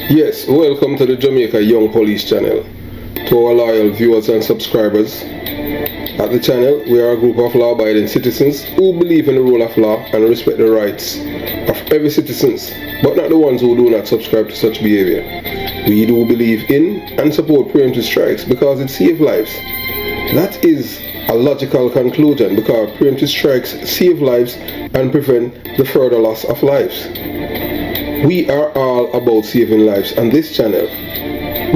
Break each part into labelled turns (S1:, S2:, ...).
S1: Yes, welcome to the Jamaica Young Police channel. To our loyal viewers and subscribers, at the channel we are a group of law-abiding citizens who believe in the rule of law and respect the rights of every citizen, but not the ones who do not subscribe to such behavior. We do believe in and support preemptive strikes because it saves lives. That is a logical conclusion because preemptive strikes save lives and prevent the further loss of lives. We are all about saving lives on this channel.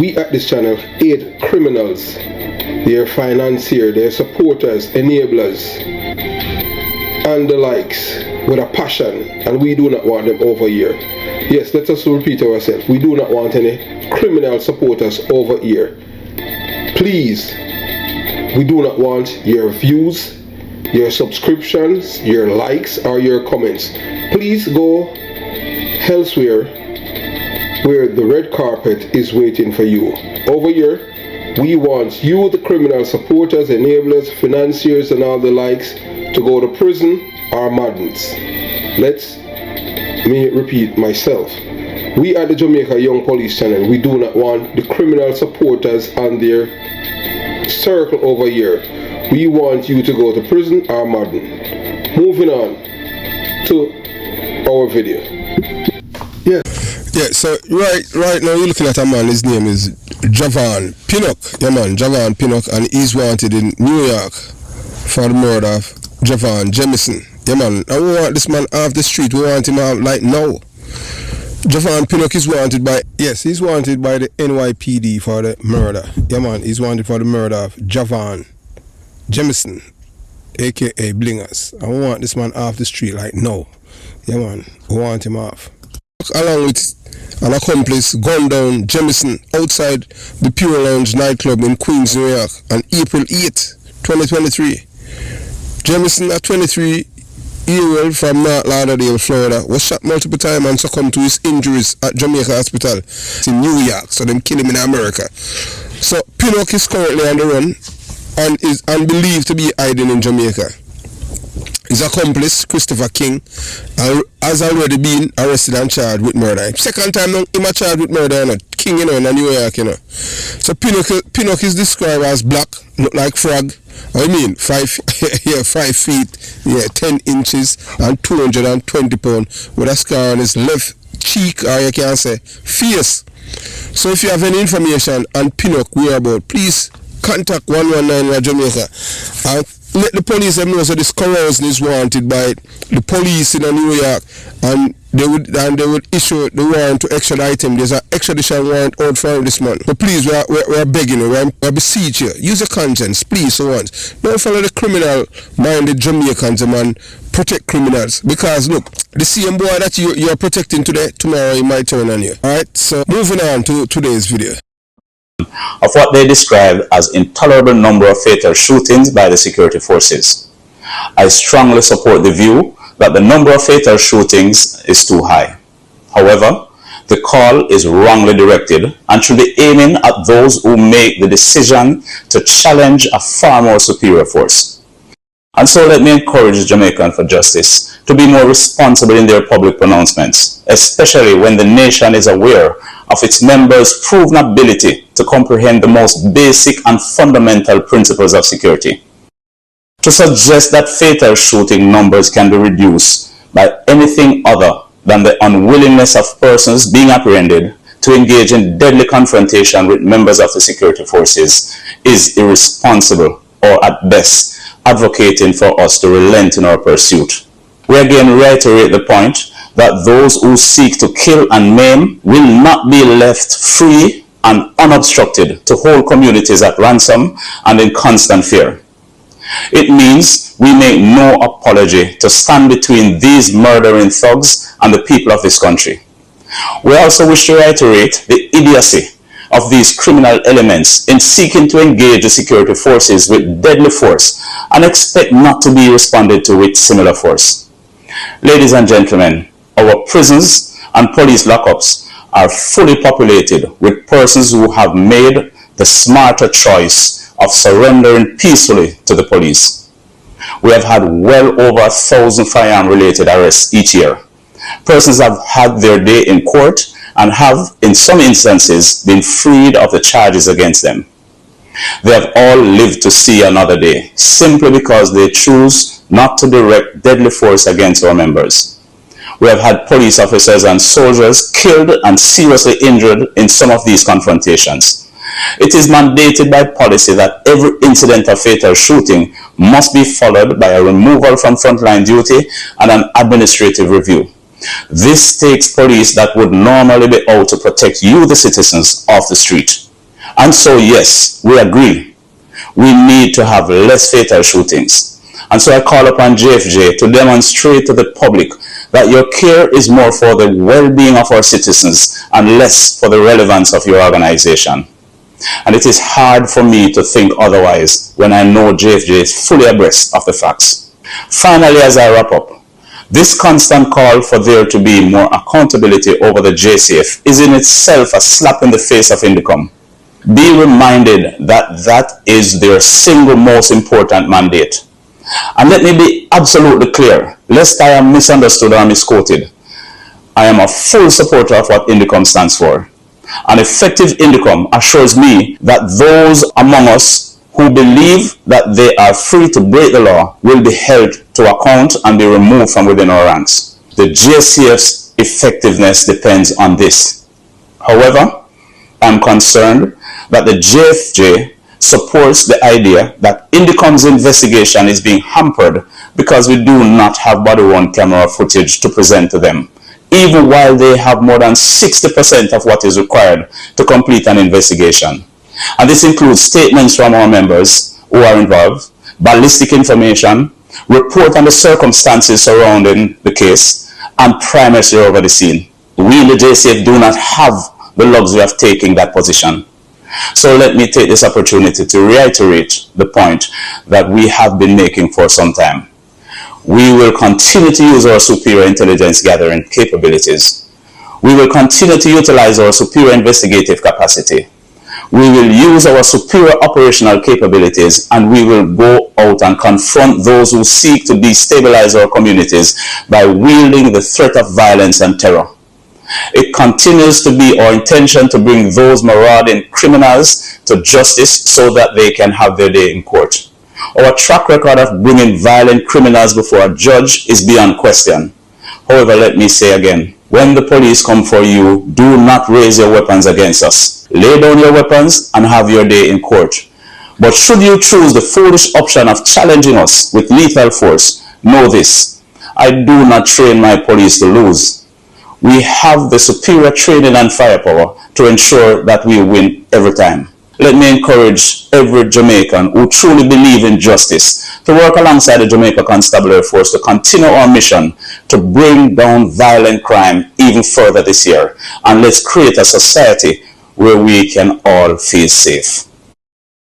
S1: We at this channel aid criminals, their financiers, their supporters, enablers, and the likes with a passion, and we do not want them over here. Yes, let us repeat ourselves. We do not want any criminal supporters over here. Please, we do not want your views, your subscriptions, your likes, or your comments. Please go elsewhere where the red carpet is waiting for you. Over here, we want you, the criminal supporters, enablers, financiers, and all the likes, to go to prison or madness. Let me repeat myself. We at the Jamaica Young Police channel, we do not want the criminal supporters and their circle over here. We want you to go to prison or madden. Moving on to our video.
S2: Yeah, so right now you're looking at a man, his name is Javon Pinnock. Yeah man, Javon Pinnock, and he's wanted in New York for the murder of Javon Jamison. Yeah man, and we want this man off the street, we want him out like now. Javon Pinnock is wanted by, yes, he's wanted by the NYPD for the murder. Yeah man, he's wanted for the murder of Javon Jamison, aka Blingers. And we want this man off the street like now. Yeah man, we want him off. Along with an accomplice gunned down Jamison outside the Pure Lounge nightclub in Queens, New York on April 8, 2023. Jamison, a 23-year-old from North Lauderdale, Florida, was shot multiple times and succumbed to his injuries at Jamaica Hospital in New York, so them kill him in America. So Pinnock is currently on the run and is believed to be hiding in Jamaica. His accomplice, Christopher King, has already been arrested and charged with murder. Second time now, him charged with murder, you know. King, you know, in New York, you know. So Pinnock is described as black, look like frog. I mean, 5 feet, 10 inches, and 220 pounds, with a scar on his left cheek, or you can say, face. So if you have any information on Pinnock whereabouts, please contact 119 Jamaica and let the police know that this corrosion is wanted by the police in New York, and they would issue the warrant to extradite him. There's an extradition warrant out for this man. But please, we're begging you, we're beseeching you. Use your conscience, please, for once. Don't follow the criminal-minded Jamaicans, man. Protect criminals. Because, look, the same boy that you're protecting today, tomorrow he might turn on you. Alright, so moving on to today's video.
S3: Of what they describe as intolerable number of fatal shootings by the security forces. I strongly support the view that the number of fatal shootings is too high. However, the call is wrongly directed and should be aiming at those who make the decision to challenge a far more superior force. And so let me encourage Jamaican for Justice to be more responsible in their public pronouncements, especially when the nation is aware of its members' proven ability to comprehend the most basic and fundamental principles of security. To suggest that fatal shooting numbers can be reduced by anything other than the unwillingness of persons being apprehended to engage in deadly confrontation with members of the security forces is irresponsible, or at best, advocating for us to relent in our pursuit. We again reiterate the point that those who seek to kill and maim will not be left free and unobstructed to hold communities at ransom and in constant fear. It means we make no apology to stand between these murdering thugs and the people of this country. We also wish to reiterate the idiocy of these criminal elements in seeking to engage the security forces with deadly force and expect not to be responded to with similar force. Ladies and gentlemen, our prisons and police lockups are fully populated with persons who have made the smarter choice of surrendering peacefully to the police. We have had well over 1,000 firearm-related arrests each year. Persons have had their day in court and have, in some instances, been freed of the charges against them. They have all lived to see another day, simply because they choose not to direct deadly force against our members. We have had police officers and soldiers killed and seriously injured in some of these confrontations. It is mandated by policy that every incident of fatal shooting must be followed by a removal from frontline duty and an administrative review. This takes police that would normally be out to protect you, the citizens, off the street. And so, yes, we agree. We need to have less fatal shootings. And so I call upon JFJ to demonstrate to the public that your care is more for the well-being of our citizens and less for the relevance of your organization. And it is hard for me to think otherwise when I know JFJ is fully abreast of the facts. Finally, as I wrap up, this constant call for there to be more accountability over the JCF is in itself a slap in the face of Indicom. Be reminded that that is their single most important mandate. And let me be absolutely clear, lest I am misunderstood or misquoted. I am a full supporter of what Indicom stands for. An effective Indicom assures me that those among us who believe that they are free to break the law will be held to account and be removed from within our ranks. The JCF's effectiveness depends on this. However, I'm concerned that the JFJ supports the idea that Indicom's investigation is being hampered because we do not have body-worn camera footage to present to them, even while they have more than 60% of what is required to complete an investigation. And this includes statements from our members who are involved, ballistic information, report on the circumstances surrounding the case, and primacy over the scene. We in the JCF do not have the luxury of taking that position. So let me take this opportunity to reiterate the point that we have been making for some time. We will continue to use our superior intelligence gathering capabilities. We will continue to utilize our superior investigative capacity. We will use our superior operational capabilities, and we will go out and confront those who seek to destabilize our communities by wielding the threat of violence and terror. It continues to be our intention to bring those marauding criminals to justice so that they can have their day in court. Our track record of bringing violent criminals before a judge is beyond question. However, let me say again, when the police come for you, do not raise your weapons against us. Lay down your weapons and have your day in court. But should you choose the foolish option of challenging us with lethal force, know this: I do not train my police to lose. We have the superior training and firepower to ensure that we win every time. Let me encourage every Jamaican who truly believes in justice to work alongside the Jamaica Constabulary Force to continue our mission to bring down violent crime even further this year. And let's create a society where we can all feel safe.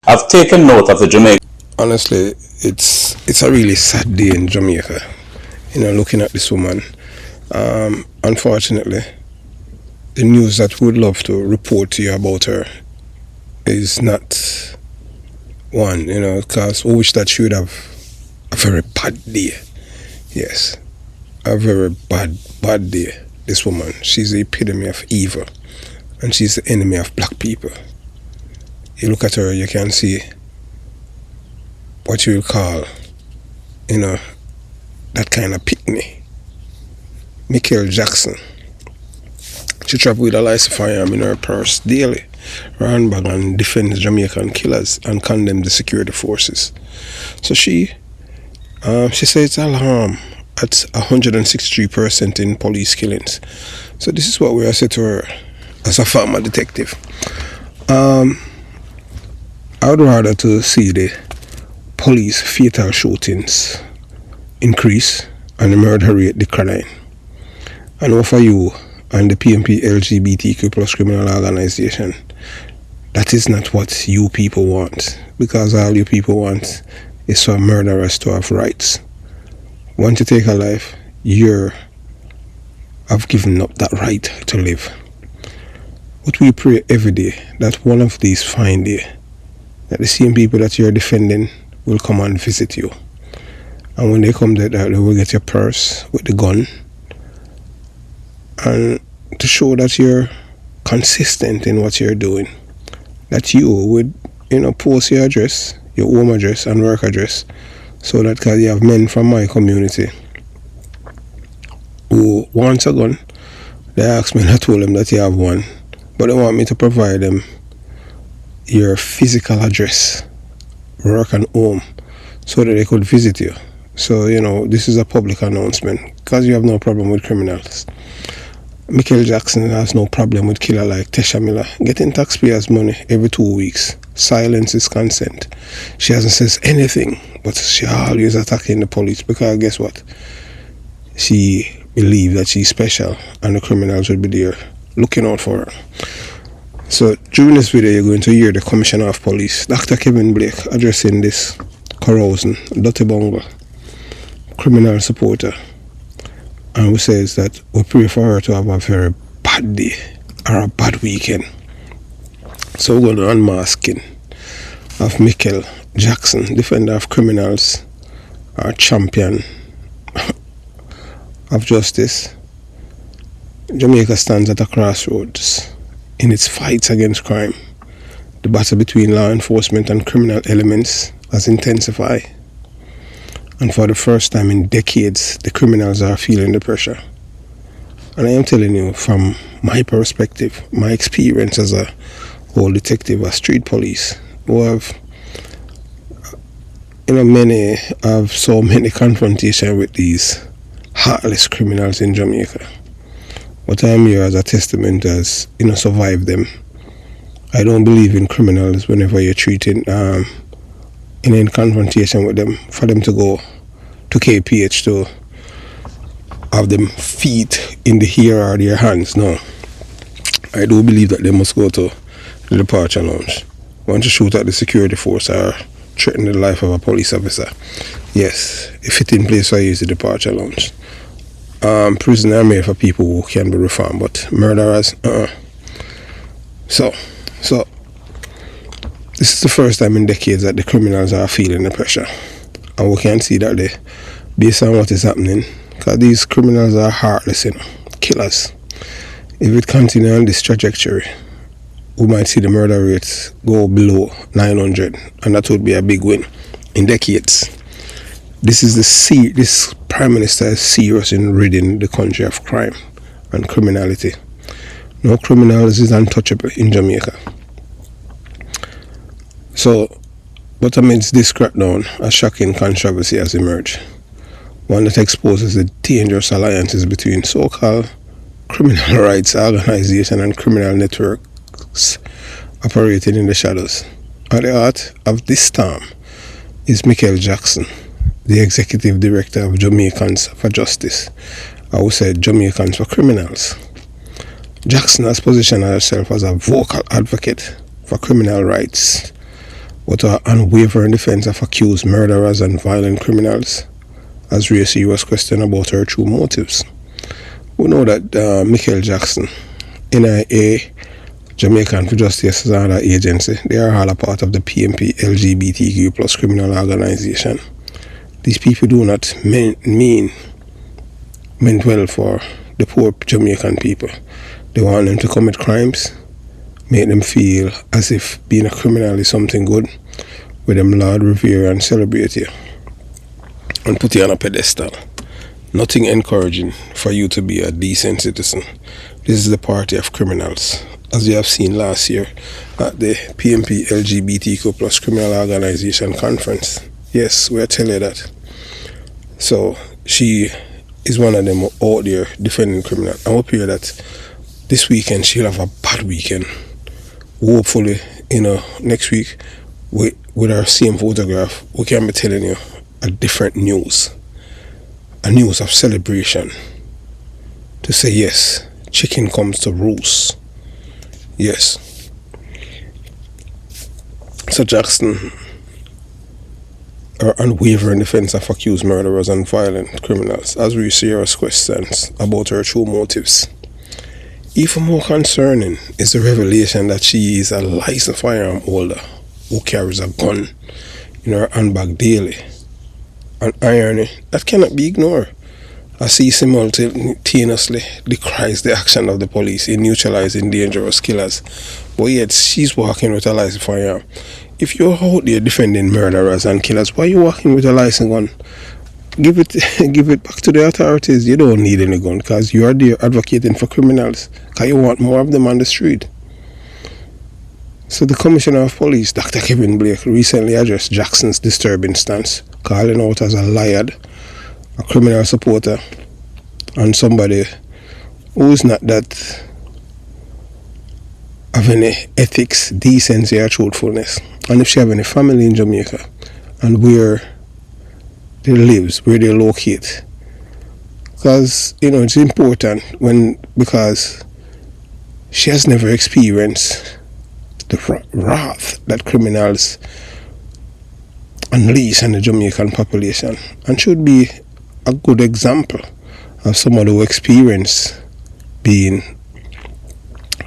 S3: I've taken note of the Jamaica.
S2: Honestly, it's a really sad day in Jamaica, looking at this woman. Unfortunately, the news that we would love to report to you about her is not one, because we wish that she would have a very bad day. Yes, a very bad day. This woman, she's the epidemic of evil, and she's the enemy of black people. You look at her, you can see what you will call, that kind of pick-me. Mel Jackson. She traveled with a license firearm in her purse daily, ran back and defends Jamaican killers and condemned the security forces. So she says it's alarm at 163% in police killings. So this is what we are saying to her as a former detective. I would rather to see the police fatal shootings increase and the murder rate decline. And offer you and the PMP LGBTQ plus criminal organization, that is not what you people want, because all you people want is for murderers to have rights. Once you take a life, you have given up that right to live. But we pray every day that one of these fine days, that the same people that you're defending will come and visit you. And when they come there, they will get your purse with the gun, and to show that you're consistent in what you're doing. That you would, post your address, your home address and work address, so that because you have men from my community who wants a gun, they ask me and I told them that you have one, but they want me to provide them your physical address, work and home, so that they could visit you. So, this is a public announcement, because you have no problem with criminals. Mel Jackson has no problem with killer like Tesha Miller getting taxpayers' money every 2 weeks. Silence is consent. She hasn't said anything, but she always attacking the police, because guess what? She believes that she's special and the criminals will be there looking out for her. So during this video, you're going to hear the Commissioner of Police, Dr. Kevin Blake, addressing this carousing, dirty bungle, criminal supporter. And who says that we pray for her to have a very bad day or a bad weekend. So we're going to unmasking of Mel Jackson, defender of criminals, our champion of justice. Jamaica stands at a crossroads in its fights against crime. The battle between law enforcement and criminal elements has intensified. And for the first time in decades, the criminals are feeling the pressure. And I am telling you, from my perspective, my experience as a whole detective, a street police, who have, many have so many confrontations with these heartless criminals in Jamaica. But I am here as a testament as, survive them. I don't believe in criminals whenever you're treating in confrontation with them, for them to go to KPH to have them feet in the hair or their hands. No. I do believe that they must go to the departure lounge. Want to shoot at the security force or threaten the life of a police officer. Yes, a fitting place for you is the departure lounge. Prison are made for people who can be reformed, but murderers, So, this is the first time in decades that the criminals are feeling the pressure. And we can see that based on what is happening, because these criminals are heartless, killers. If it continues on this trajectory, we might see the murder rates go below 900, and that would be a big win in decades. This Prime Minister is serious in ridding the country of crime and criminality. No criminals is untouchable in Jamaica. So, but amidst this crackdown, a shocking controversy has emerged. One that exposes the dangerous alliances between so-called criminal rights organizations and criminal networks operating in the shadows. At the heart of this storm is Mel Jackson, the executive director of Jamaicans for Justice, I would say Jamaicans for Criminals. Jackson has positioned herself as a vocal advocate for criminal rights, but her unwavering defense of accused murderers and violent criminals has raised serious questions about her true motives. We know that Mel Jackson, NIA, Jamaican for Justice, is another agency. They are all a part of the PMP LGBTQ plus criminal organization. These people do not mean well for the poor Jamaican people. They want them to commit crimes, make them feel as if being a criminal is something good, with them laud, revere and celebrate you, and put you on a pedestal. Nothing encouraging for you to be a decent citizen. This is the party of criminals, as you have seen last year at the PMP LGBTQ plus criminal organization conference. Yes, we're telling you that. So she is one of them out there defending criminal. I hope you hear that this weekend she'll have a bad weekend. Hopefully, next week with our same photograph, we can be telling you a different news. A news of celebration. To say yes, chicken comes to roost. Yes. So Jackson, her unwavering defense of accused murderers and violent criminals, has raised serious questions about her true motives. Even more concerning is the revelation that she is a licensed firearm holder who carries a gun in her handbag daily. An irony that cannot be ignored, He simultaneously decries the action of the police in neutralizing dangerous killers, but yet she's walking with a license firearm. If you're out there defending murderers and killers, why are you walking with a license gun? Give it back to the authorities. You don't need any gun because you are there advocating for criminals because you want more of them on the street. So the Commissioner of Police, Dr. Kevin Blake, recently addressed Jackson's disturbing stance, calling out as a liar, a criminal supporter, and somebody who's not that have any ethics, decency, or truthfulness. And if she have any family in Jamaica and where they lives, where they locate, because it's important because she has never experienced the wrath that criminals unleash on the Jamaican population, and should be a good example of someone who experienced being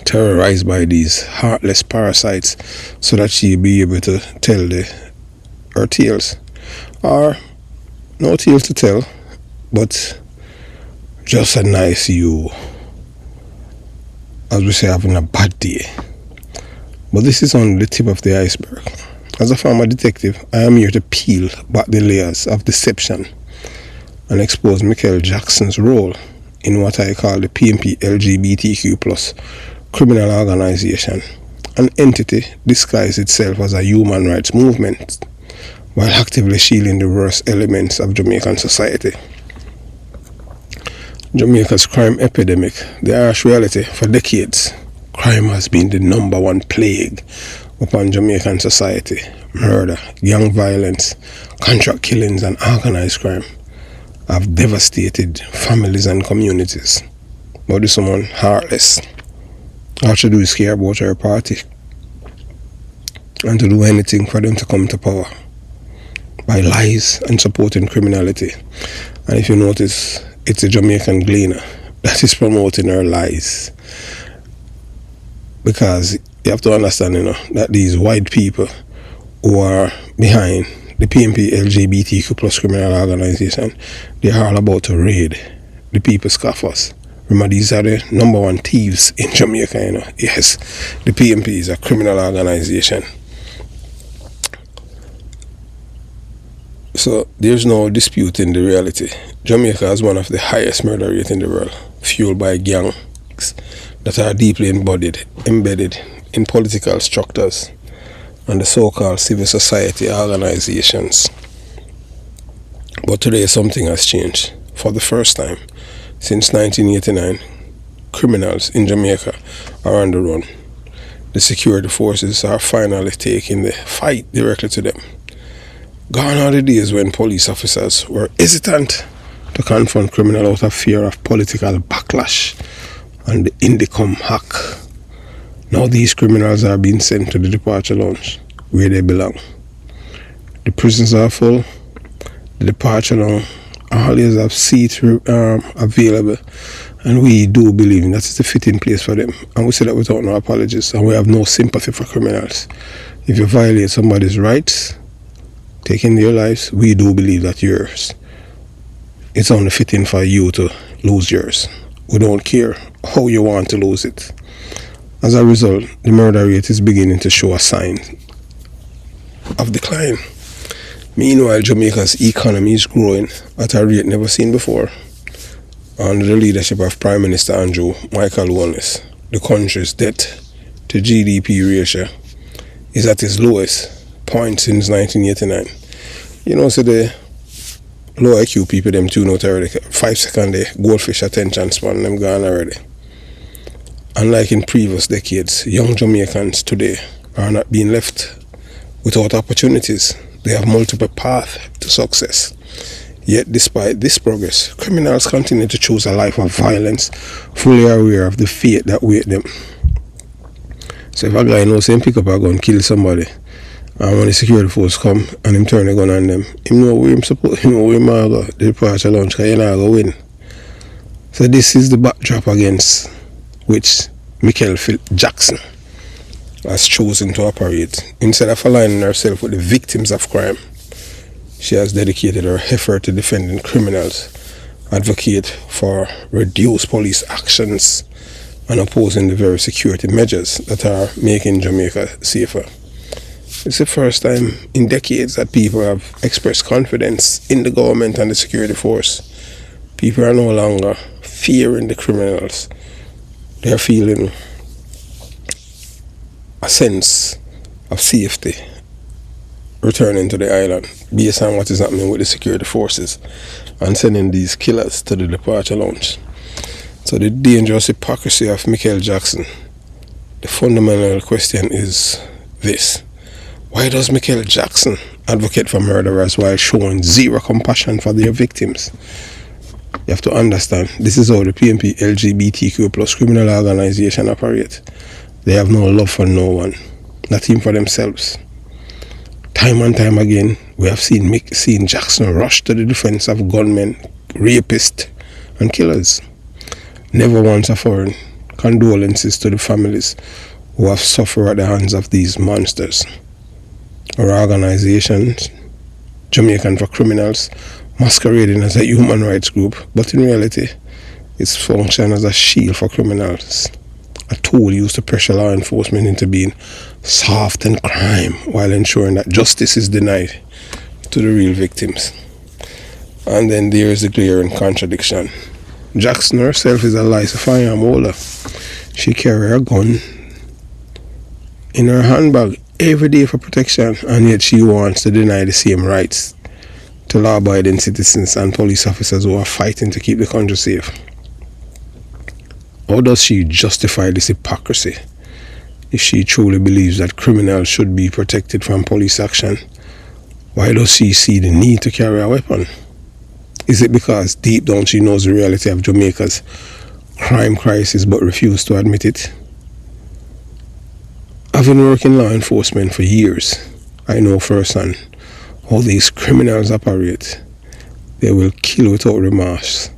S2: terrorized by these heartless parasites, so that she be able to tell her tales, or no tales to tell, but just a nice you, as we say, having a bad day. But this is only the tip of the iceberg. As a former detective, I am here to peel back the layers of deception and expose Mel Jackson's role in what I call the PMP LGBTQ+ criminal organization, an entity disguised itself as a human rights movement while actively shielding the worst elements of Jamaican society. Jamaica's crime epidemic, the harsh reality. For decades, crime has been the number one plague upon Jamaican society. Murder, gang violence, contract killings, and organized crime have devastated families and communities. But this woman, heartless, all she do is care about her party and to do anything for them to come to power by lies and supporting criminality. And if you notice, it's a Jamaican gleaner that is promoting her lies. Because you have to understand, that these white people who are behind the PMP LGBTQ+ criminal organization, they are all about to raid the people's coffers. Remember, these are the number one thieves in Jamaica, Yes, the PMP is a criminal organization. So there's no disputing the reality. Jamaica has one of the highest murder rates in the world, fueled by gangs that are deeply embedded in political structures and the so-called civil society organizations. But today something has changed. For the first time since 1989, criminals in Jamaica are on the run. The security forces are finally taking the fight directly to them. Gone are the days when police officers were hesitant to confront criminals out of fear of political backlash and the Indicom hack. Now these criminals are being sent to the departure lounge where they belong. The prisons are full. The departure lounge always have seats available, and we do believe that it's a fitting place for them. And we say that without no apologies, and we have no sympathy for criminals. If you violate somebody's rights, taking their lives, we do believe that it's only fitting for you to lose yours. We don't care how you want to lose it. As a result, the murder rate is beginning to show a sign of decline. Meanwhile, Jamaica's economy is growing at a rate never seen before. Under the leadership of Prime Minister Andrew Mickel Wellness, the country's debt to GDP ratio is at its lowest point since 1989. So the low IQ people, them tune out already. 5 second goldfish attention span, them gone already. Unlike in previous decades, young Jamaicans today are not being left without opportunities. They have multiple paths to success. Yet despite this progress, criminals continue to choose a life of violence, fully aware of the fate that waits them. So if a guy knows him pick up a gun, kill somebody, and when the security force come and him turn a gun on them, him know where him supposed, him know where him go the departure launch, because he not go win. So this is the backdrop against which Mel Jackson has chosen to operate. Instead of aligning herself with the victims of crime, she has dedicated her effort to defending criminals advocate for reduced police actions and opposing the very security measures that are making Jamaica safer. It's the first time in decades that people have expressed confidence in the government and the security force. People are no longer fearing the criminals. They are feeling a sense of safety returning to the island based on what is happening with the security forces and sending these killers to the departure lounge. So the dangerous hypocrisy of Mel Jackson, the fundamental question is this: why does Mel Jackson advocate for murderers while showing zero compassion for their victims? You have to understand, this is how the PNP LGBTQ plus criminal organization operate. They have no love for no one, not even for themselves. Time and time again, we have seen Jackson rush to the defense of gunmen, rapists, and killers. Never once offering condolences to the families who have suffered at the hands of these monsters. Our organization, Jamaican for Criminals, masquerading as a human rights group, but in reality, it's functioned as a shield for criminals, a tool used to pressure law enforcement into being soft on crime while ensuring that justice is denied to the real victims. And then there is the glaring contradiction. Jackson herself is a licensed firearm holder. She carries her gun in her handbag every day for protection, and yet she wants to deny the same rights to law-abiding citizens and police officers who are fighting to keep the country safe. How does she justify this hypocrisy? If she truly believes that criminals should be protected from police action, why does she see the need to carry a weapon? Is it because deep down she knows the reality of Jamaica's crime crisis but refuses to admit it? Having worked in law enforcement for years, I know firsthand how these criminals operate. They will kill without remorse.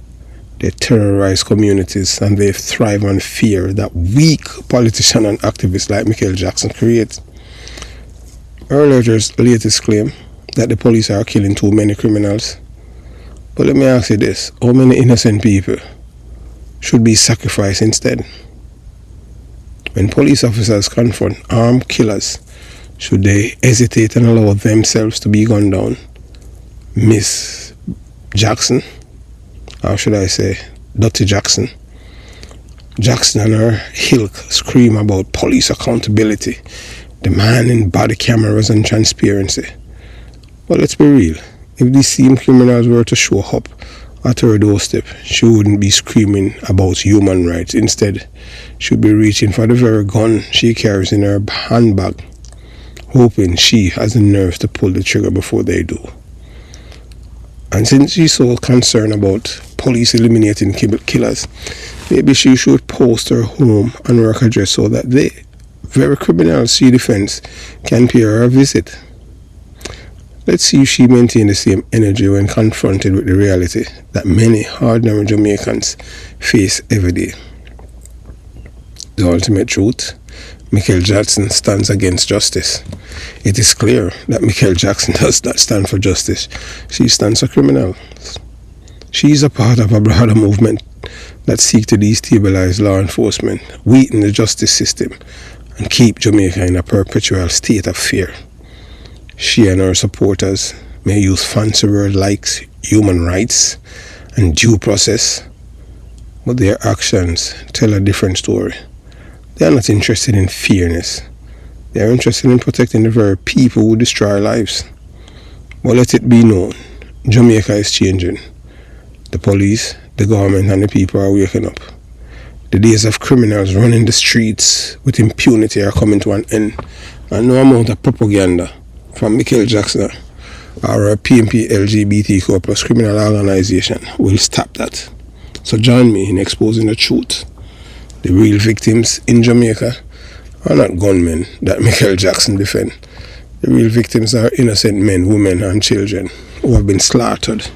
S2: They terrorize communities and they thrive on fear that weak politicians and activists like Mel Jackson create. Her latest claim that the police are killing too many criminals. But let me ask you this: how many innocent people should be sacrificed instead? When police officers confront armed killers, should they hesitate and allow themselves to be gunned down? Miss Jackson, or should I say Dr. Jackson and her ilk scream about police accountability, demanding body cameras and transparency. But let's be real, if these same criminals were to show up at her doorstep, she wouldn't be screaming about human rights. Instead, she'd be reaching for the very gun she carries in her handbag, hoping she has the nerve to pull the trigger before they do. And since she's so concerned about police eliminating killers, maybe she should post her home and work address so that the very criminals she defends can pay her a visit. Let's see if she maintains the same energy when confronted with the reality that many ordinary Jamaicans face every day. The ultimate truth: Mel Jackson stands against justice. It is clear that Mel Jackson does not stand for justice. She stands for criminals. She is a part of a broader movement that seeks to destabilize law enforcement, weaken the justice system, and keep Jamaica in a perpetual state of fear. She and her supporters may use fancy words like human rights and due process, but their actions tell a different story. They are not interested in fairness. They are interested in protecting the very people who destroy lives. But let it be known, Jamaica is changing. The police, the government, and the people are waking up. The days of criminals running the streets with impunity are coming to an end, and no amount of propaganda from Mel Jackson or a PNP LGBTQ plus criminal organization will stop that. So join me in exposing the truth. The real victims in Jamaica are not gunmen that Mel Jackson defend. The real victims are innocent men, women, and children who have been slaughtered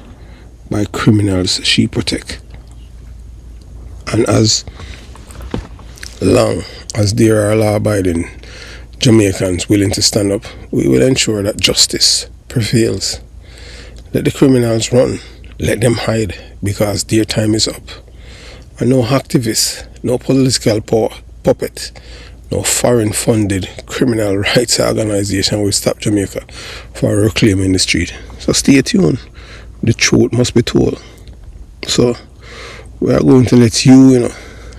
S2: by criminals she protect. And as long as there are law-abiding Jamaicans willing to stand up, we will ensure that justice prevails. Let the criminals run. let them hide because their time is up. And no activist, no political puppet, no foreign funded criminal rights organization will stop Jamaica from reclaiming the street. So stay tuned. The truth must be told. So we are going to let you,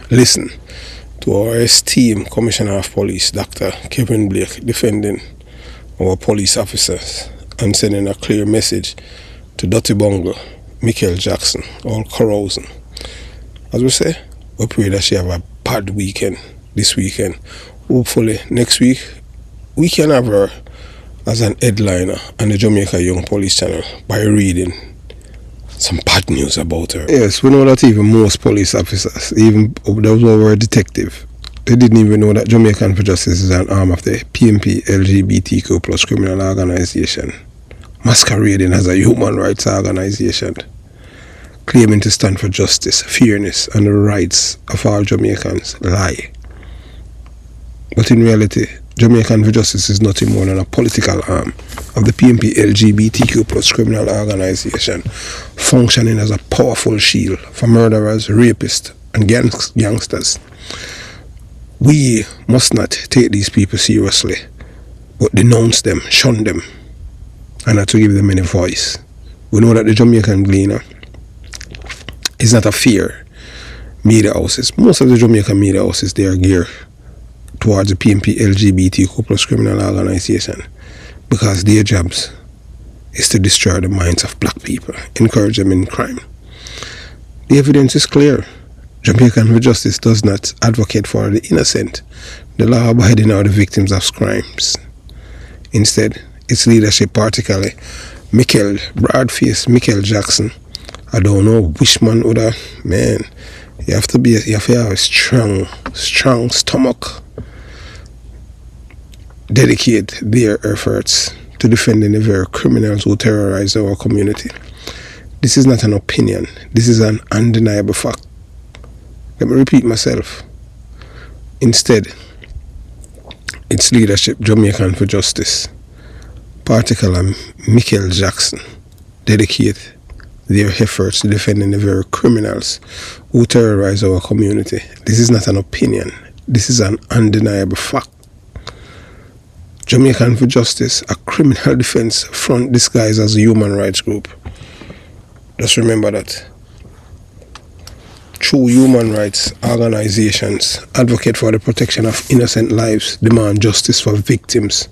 S2: listen to our esteemed Commissioner of Police, Dr. Kevin Blake, defending our police officers and sending a clear message to Dirty Bungle, Mel Jackson, all carousing. As we say, we pray that she have a bad weekend this weekend. Hopefully next week we can have her as an headliner on the Jamaica Young Police channel by reading some bad news about her. Yes, we know that even most police officers, even those who were a detective, they didn't even know that Jamaican for Justice is an arm of the PMP LGBTQ plus criminal organization, masquerading as a human rights organization, claiming to stand for justice, fairness, and the rights of all Jamaicans. Lie. But in reality, Jamaican for Justice is nothing more than a political arm of the PMP LGBTQ plus criminal organization, functioning as a powerful shield for murderers, rapists, and gangsters. We must not take these people seriously, but denounce them, shun them, and not to give them any voice. We know that the Jamaican Gleaner is not a fear media houses. Most of the Jamaican media houses, they are geared towards the PMP LGBTQ plus criminal organization because their jobs is to destroy the minds of black people, encourage them in crime. The evidence is clear. Jamaican for Justice does not advocate for the innocent, the law-abiding, or the victims of crimes. Instead, its leadership, particularly Mickel, broad-faced Mel Jackson, I don't know which man would have, man, you have to have a strong stomach. Dedicate their efforts to defending the very criminals who terrorize our community. This is not an opinion. This is an undeniable fact. Let me repeat myself. Instead, its leadership, Jamaican for Justice, particularly Mel Jackson, dedicate their efforts to defending the very criminals who terrorize our community. This is not an opinion. This is an undeniable fact. Jamaican for Justice, a criminal defense front disguised as a human rights group. Just remember that. True human rights organizations advocate for the protection of innocent lives, demand justice for victims,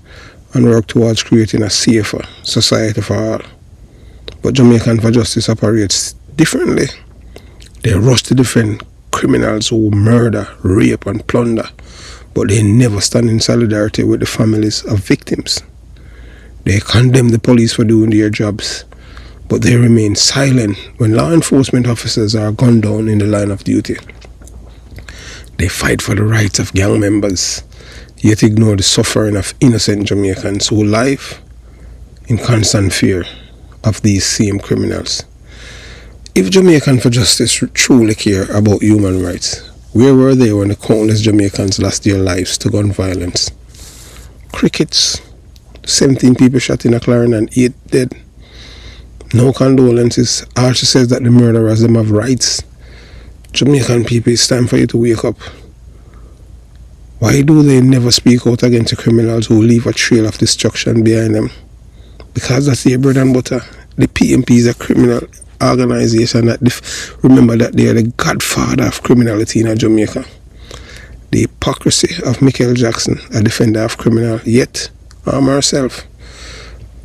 S2: and work towards creating a safer society for all. But Jamaican for Justice operates differently. They rush to defend criminals who murder, rape, and plunder, but they never stand in solidarity with the families of victims. They condemn the police for doing their jobs, but they remain silent when law enforcement officers are gunned down in the line of duty. They fight for the rights of gang members, yet ignore the suffering of innocent Jamaicans who live in constant fear of these same criminals. If Jamaican for Justice truly care about human rights, where were they when the countless Jamaicans lost their lives to gun violence? Crickets, 17 people shot in a Clarion and 8 dead. No condolences. Archie says that the murderers them have rights. Jamaican people, it's time for you to wake up. Why do they never speak out against the criminals who leave a trail of destruction behind them? Because that's their bread and butter. The PMP is a criminal organization that remember that they are the godfather of criminality in Jamaica. The hypocrisy of Mel Jackson, a defender of criminal, yet arm herself.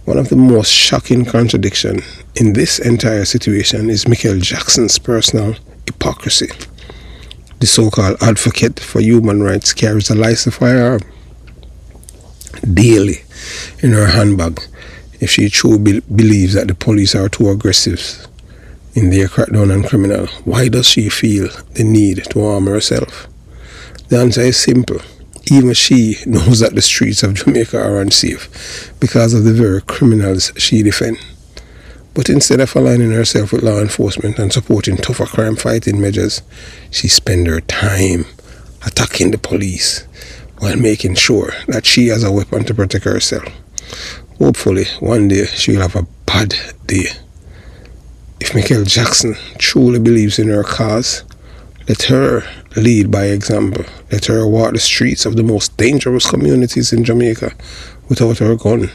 S2: One of the most shocking contradictions in this entire situation is Mel Jackson's personal hypocrisy. The so-called advocate for human rights carries a licensed firearm daily in her handbag if she truly believes that the police are too aggressive in their crackdown on criminal. Why does she feel the need to arm herself? The answer is simple. Even she knows that the streets of Jamaica are unsafe because of the very criminals she defends. But instead of aligning herself with law enforcement and supporting tougher crime fighting measures, she spends her time attacking the police while making sure that she has a weapon to protect herself. Hopefully, one day she'll have a bad day If Mel Jackson truly believes in her cause, let her lead by example. Let her walk the streets of the most dangerous communities in Jamaica without her gun,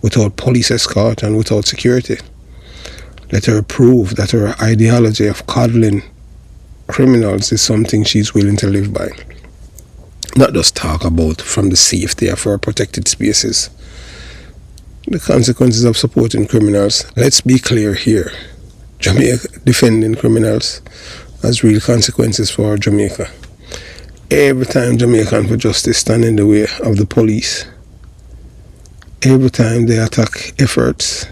S2: without police escort, and without security. Let her prove that her ideology of coddling criminals is something she's willing to live by. Not just talk about from the safety of her protected spaces. The consequences of supporting criminals, let's be clear here. Jamaica defending criminals has real consequences for Jamaica. Every time Jamaican for Justice stand in the way of the police, every time they attack efforts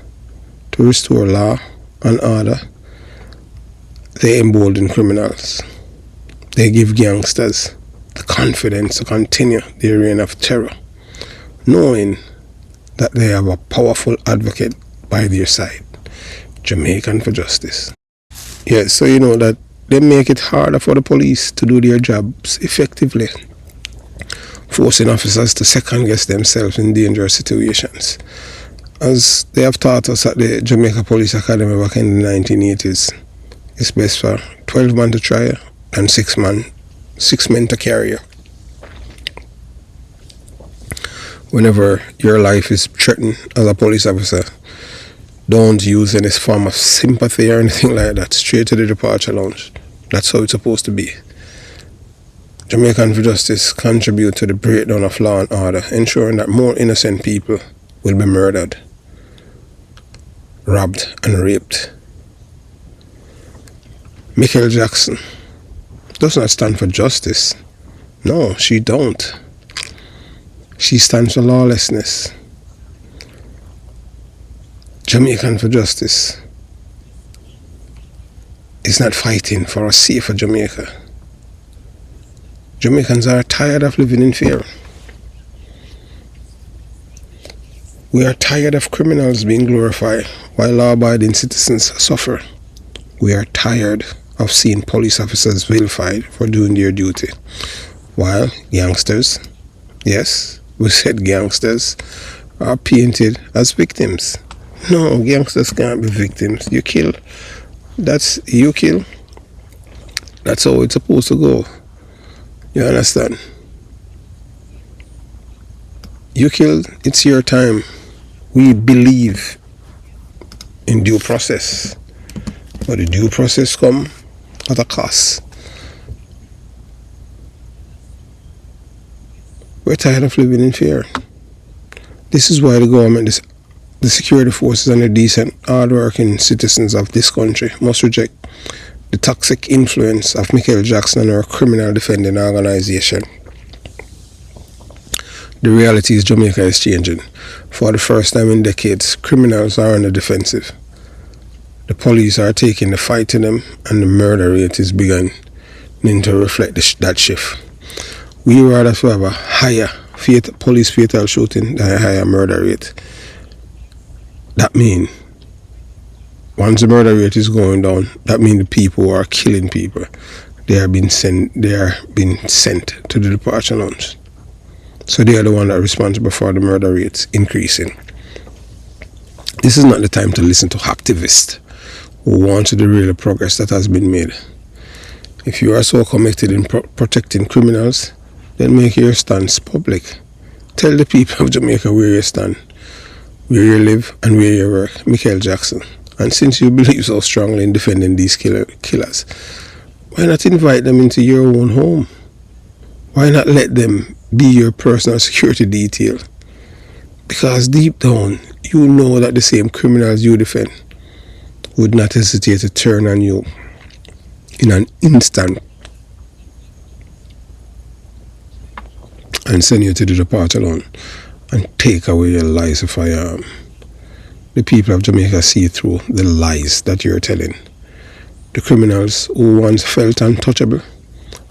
S2: to restore law and order, they embolden criminals. They give gangsters the confidence to continue their reign of terror, knowing that they have a powerful advocate by their side, Jamaican for Justice. Yeah, so you know that they make it harder for the police to do their jobs effectively, forcing officers to second-guess themselves in dangerous situations. As they have taught us at the Jamaica Police Academy back in the 1980s, it's best for 12 men to try and 6 men to carry you. Whenever your life is threatened as a police officer, don't use any form of sympathy or anything like that. Straight to the departure lounge. That's how it's supposed to be. Jamaican for Justice contribute to the breakdown of law and order, ensuring that more innocent people will be murdered, robbed and raped. Mel Jackson does not stand for justice. No, she don't. She stands for lawlessness. Jamaican for Justice is not fighting for a safer Jamaica. Jamaicans are tired of living in fear. We are tired of criminals being glorified while law-abiding citizens suffer. We are tired of seeing police officers vilified for doing their duty, while gangsters, yes, we said gangsters, are painted as victims. No, gangsters can't be victims. You kill. You kill. That's how it's supposed to go. You understand? You killed, it's your time. We believe in due process. But the due process come at a cost. We're tired of living in fear. This is why the government, the security forces and the decent, hard-working citizens of this country must reject the toxic influence of Mel Jackson and her criminal defending organization. The reality is Jamaica is changing. For the first time in decades, criminals are on the defensive. The police are taking the fight to them, and the murder rate is beginning to reflect that shift. We rather have a higher police fatal shooting than a higher murder rate. That means once the murder rate is going down, that means the people who are killing people, they are being sent to the departure lounge. So they are the one that are responsible for the murder rates increasing. This is not the time to listen to activists who want to derail the progress that has been made. If you are so committed in protecting criminals, then make your stance public. Tell the people of Jamaica where you stand, where you live, and where you work. Mel Jackson. And since you believe so strongly in defending these killers, why not invite them into your own home? Why not let them be your personal security detail? Because deep down, you know that the same criminals you defend would not hesitate to turn on you in an instant and send you to the departure lounge and take away your lies of firearm. The people of Jamaica see through the lies that you're telling. The criminals who once felt untouchable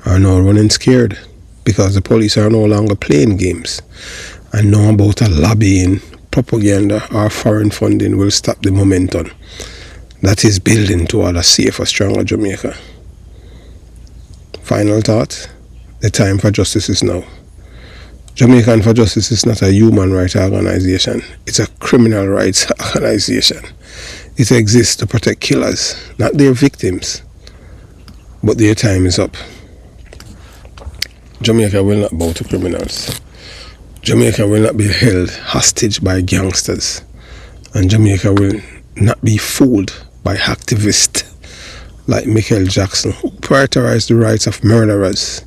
S2: are now running scared because the police are no longer playing games and know about a lobbying, propaganda or foreign funding will stop the momentum that is building toward a safer, stronger Jamaica. Final thought, the time for justice is now. Jamaican for Justice is not a human rights organization. It's a criminal rights organization. It exists to protect killers, not their victims. But their time is up. Jamaica will not bow to criminals. Jamaica will not be held hostage by gangsters. And Jamaica will not be fooled by activists like Mel Jackson, who prioritize the rights of murderers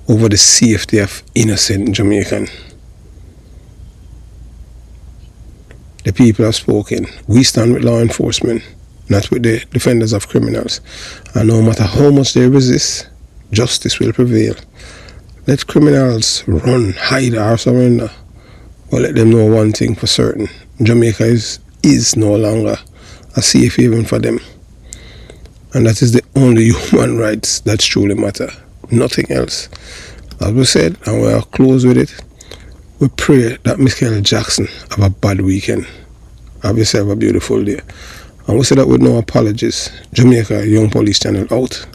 S2: over the safety of innocent Jamaican. The people have spoken. We stand with law enforcement, not with the defenders of criminals. And no matter how much they resist, justice will prevail. Let criminals run, hide, or surrender. But let them know one thing for certain. Jamaica is no longer a safe haven for them. And that is the only human rights that truly matter. Nothing else. As we said, and we are close with it, we pray that Mel Jackson have a bad weekend. Have yourself a beautiful day. And we say that with no apologies. Jamaica Young Police Channel out.